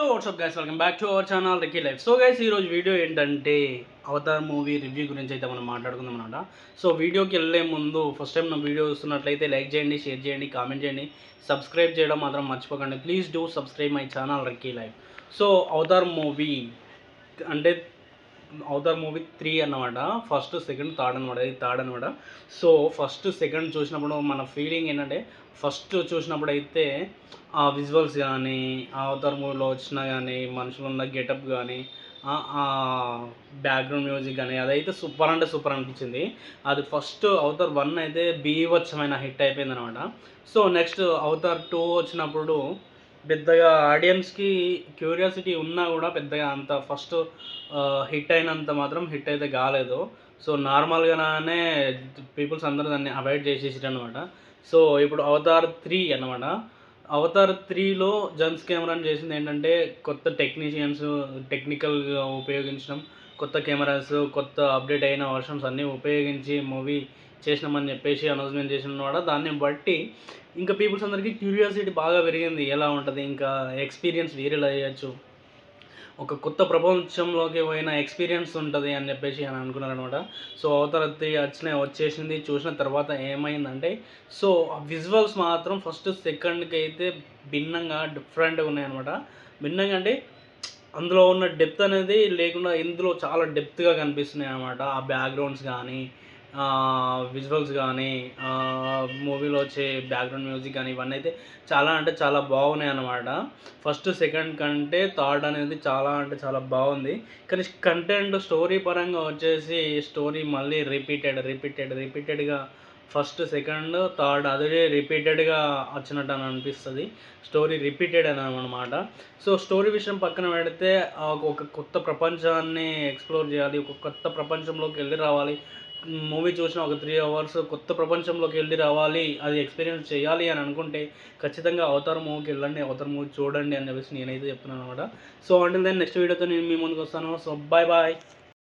So WhatsApp guys, welcome back to our channel Ricky life. So guys, ఈరోజు video ఏంటంటే Avatar movie review గురించి అయితే మనం మాట్లాడుకుందాం అనమాట. సో వీడియోకి వెళ్ళే ముందు ఫస్ట్ టైం నా వీడియో చూస్తున్నట్లయితే లైక్ చేయండి, షేర్ చేయండి, కామెంట్ చేయండి, సబ్స్క్రైబ్ చేయడం మాత్రం మర్చిపోకండి. Please do subscribe my channel Ricky life. So Avatar movie అంటే అవతార్ మూవీ 3 అన్నమాట. ఫస్ట్, సెకండ్, థర్డ్ అనమాట. ఇది థర్డ్ అనమాట. సో ఫస్ట్, సెకండ్ చూసినప్పుడు మన ఫీలింగ్ ఏంటంటే, ఫస్ట్ చూసినప్పుడు అయితే ఆ విజువల్స్ కానీ, ఆ అవతార్ మూవీలో వచ్చిన కానీ, మనుషులు ఉన్న గెటప్ కానీ, బ్యాక్గ్రౌండ్ మ్యూజిక్ కానీ, అదైతే సూపర్ అంటే సూపర్ అనిపించింది. అది ఫస్ట్ అవతార్ 1 అయితే బీభత్సమైన హిట్ అయిపోయింది అనమాట. సో నెక్స్ట్ అవతార్ 2 వచ్చినప్పుడు పెద్దగా ఆడియన్స్కి క్యూరియాసిటీ ఉన్నా కూడా పెద్దగా అంత ఫస్ట్ హిట్ అయినంత మాత్రం హిట్ అయితే కాలేదు. సో నార్మల్గానే పీపుల్స్ అందరూ దాన్ని అవాయిడ్ చేసేసారు అనమాట. సో ఇప్పుడు అవతార్ 3 అనమాట. అవతార్ 3లో జేమ్స్ కెమెరాన్ చేసింది ఏంటంటే, కొత్త టెక్నీషియన్స్ టెక్నికల్గా ఉపయోగించడం, కొత్త కెమెరాస్, కొత్త అప్డేట్ అయిన వర్షన్స్ అన్నీ ఉపయోగించి మూవీ చేసినామని చెప్పేసి అనౌన్స్మెంట్ చేసినవాడ. దాన్ని బట్టి ఇంకా పీపుల్స్ అందరికీ క్యూరియాసిటీ బాగా పెరిగింది. ఎలా ఉంటుంది, ఇంకా ఎక్స్పీరియన్స్ వేరేలా చేయొచ్చు, ఒక కొత్త ప్రపంచంలోకి పోయిన ఎక్స్పీరియన్స్ ఉంటుంది అని చెప్పేసి అని అనుకున్నారనమాట. సో అవతార్ 3 వచ్చేసింది. చూసిన తర్వాత ఏమైందంటే, సో ఆ విజువల్స్ మాత్రం ఫస్ట్ సెకండ్కి అయితే భిన్నంగా డిఫరెంట్గా ఉన్నాయన్నమాట. భిన్నంగా అంటే అందులో ఉన్న డెప్త్ అనేది లేకుండా ఇందులో చాలా డెప్త్గా కనిపిస్తున్నాయి అన్నమాట. ఆ బ్యాక్గ్రౌండ్స్ కానీ, విజువల్స్ కానీ, మూవీలో వచ్చే బ్యాక్గ్రౌండ్ మ్యూజిక్ కానీ, ఇవన్నీ అయితే చాలా అంటే చాలా బాగున్నాయి అన్నమాట. ఫస్ట్, సెకండ్ కంటే థర్డ్ అనేది చాలా అంటే చాలా బాగుంది. కానీ కంటెంట్ స్టోరీ పరంగా వచ్చేసి స్టోరీ మళ్ళీ రిపీటెడ్గా ఫస్ట్, సెకండ్, థర్డ్ అదే రిపీటెడ్గా వచ్చినట్టు అని అనిపిస్తుంది. స్టోరీ రిపీటెడ్ అని అనమాట. సో స్టోరీ విషయం పక్కన పెడితే ఒక కొత్త ప్రపంచాన్ని ఎక్స్ప్లోర్ చేయాలి, ఒక కొత్త ప్రపంచంలోకి వెళ్ళి రావాలి. మూవీ చూసిన ఒక 3 అవర్స్ కొత్త ప్రపంచంలోకి వెళ్ళి రావాలి, అది ఎక్స్పీరియన్స్ చేయాలి అని అనుకుంటే ఖచ్చితంగా అవతార్ మూవీకి వెళ్ళండి, అవతార్ మూవీ చూడండి అని చెప్పేసి నేనైతే చెప్తున్నాను అనమాట. సో అంటిల్ దెన్ నెక్స్ట్ వీడియోతో నేను మీ ముందుకు వస్తాను. So bye bye.